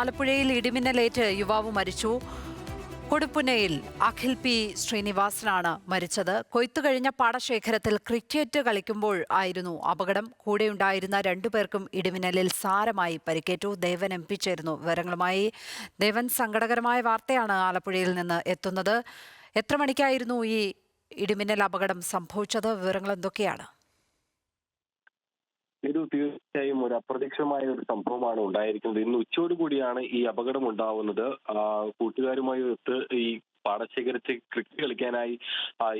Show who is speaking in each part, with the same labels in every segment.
Speaker 1: ആലപ്പുഴയിൽ ഇടിമിന്നലേറ്റ് യുവാവ് മരിച്ചു. കൊടുപ്പുന്നയിൽ അഖിൽ പി ശ്രീനിവാസനാണ് മരിച്ചത്. കൊയ്ത്തു കഴിഞ്ഞ പാടശേഖരത്തിൽ ക്രിക്കറ്റ് കളിക്കുമ്പോൾ ആയിരുന്നു അപകടം. കൂടെയുണ്ടായിരുന്ന രണ്ടുപേർക്കും ഇടിമിന്നലിൽ സാരമായി പരിക്കേറ്റു. ദേവൻ എം പി ചേരുന്നു വിവരങ്ങളുമായി. ദേവൻ, സങ്കടകരമായ വാർത്തയാണ് ആലപ്പുഴയിൽ നിന്ന് എത്തുന്നത്. എത്ര മണിക്കായിരുന്നു ഈ ഇടിമിന്നൽ അപകടം സംഭവിച്ചത്? വിവരങ്ങൾ എന്തൊക്കെയാണ്?
Speaker 2: തീർച്ചയായും ഒരു അപ്രതീക്ഷിതമായ ഒരു സംഭവമാണ് ഉണ്ടായിരിക്കുന്നത്. ഇന്ന് ഉച്ചയോടുകൂടിയാണ് ഈ അപകടം ഉണ്ടാവുന്നത്. കൂട്ടുകാരുമായി ഒത്ത് ഈ പാടശേഖരത്തിൽ ക്രിക്കറ്റ് കളിക്കാനായി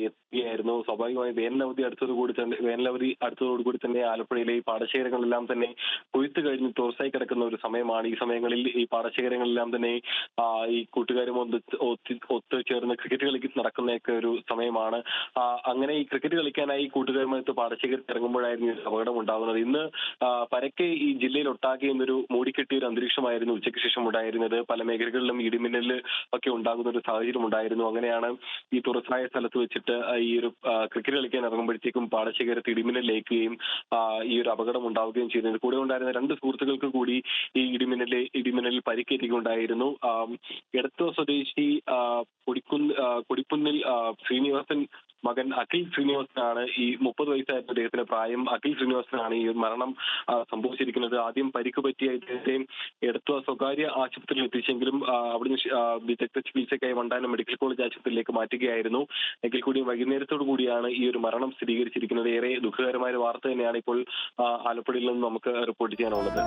Speaker 2: എത്തുകയായിരുന്നു. സ്വാഭാവികമായി വേനലവധി അടുത്തതോടുകൂടി തന്നെ ആലപ്പുഴയിലെ ഈ പാടശേഖരങ്ങളെല്ലാം തന്നെ കൊയ്ത്ത് കഴിഞ്ഞ് തുറസായി കിടക്കുന്ന ഒരു സമയമാണ്. ഈ സമയങ്ങളിൽ ഈ പാടശേഖരങ്ങളെല്ലാം തന്നെ ഈ കൂട്ടുകാരും ഒത്ത് ചേർന്ന് ക്രിക്കറ്റ് കളി നടക്കുന്നതൊക്കെ ഒരു സമയമാണ്. അങ്ങനെ ഈ ക്രിക്കറ്റ് കളിക്കാനായി കൂട്ടുകാരുമായി പാടശേഖരത്തിൽ ഇറങ്ങുമ്പോഴായിരുന്നു അപകടം ഉണ്ടാകുന്നത്. ഇന്ന് പരക്കെ ഈ ജില്ലയിൽ ഒട്ടാകെ ഇന്നൊരു മൂടിക്കെട്ടിയ ഒരു അന്തരീക്ഷമായിരുന്നു ഉച്ചയ്ക്ക് ശേഷം ഉണ്ടായിരുന്നത്. പല മേഖലകളിലും ഇടിമിന്നൽ ഒക്കെ ഉണ്ടാകുന്ന ഒരു സാഹചര്യം ഉണ്ടായിരുന്നു. അങ്ങനെയാണ് ഈ തുറസായ സ്ഥലത്ത് വെച്ചിട്ട് ഈ ഒരു ക്രിക്കറ്റ് കളിക്കാൻ ഇറങ്ങുമ്പോഴത്തേക്കും പാടശേഖരത്ത് ഇടിമിന്നലേൽക്കുകയും ഈ ഒരു അപകടം ഉണ്ടാവുകയും ചെയ്തത്. കൂടെ ഉണ്ടായിരുന്ന രണ്ട് സുഹൃത്തുക്കൾക്ക് കൂടി ഈ ഇടിമിന്നലിൽ പരിക്കേറ്റിക്കൊണ്ടായിരുന്നു. എടത്വ സ്വദേശി കൊടിക്കുന്നിൽ ശ്രീനിവാസൻ മകൻ അഖിൽ ശ്രീനിവാസനാണ്. ഈ 30 വയസ്സായിരുന്നു അദ്ദേഹത്തിന്റെ പ്രായം. അഖിൽ ശ്രീനിവാസനാണ് ഈ മരണം സംഭവിച്ചിരിക്കുന്നത്. ആദ്യം പരിക്ക് പറ്റിയ ഇദ്ദേഹത്തെ എടത്വ സ്വകാര്യ ആശുപത്രിയിൽ എത്തിച്ചെങ്കിലും അവിടുന്ന് വിദഗ്ധ ചികിത്സയ്ക്കായി വണ്ടാനം മെഡിക്കൽ കോളേജ് ആശുപത്രിയിലേക്ക് മാറ്റുകയായിരുന്നു. എങ്കിൽ കൂടി വൈകുന്നേരത്തോടു കൂടിയാണ് ഈ ഒരു മരണം സ്ഥിരീകരിച്ചിരിക്കുന്നത്. ഏറെ ദുഃഖകരമായ ഒരു വാർത്ത തന്നെയാണ് ഇപ്പോൾ ആലപ്പുഴയിൽ നിന്ന് നമുക്ക് റിപ്പോർട്ട് ചെയ്യാനുള്ളത്.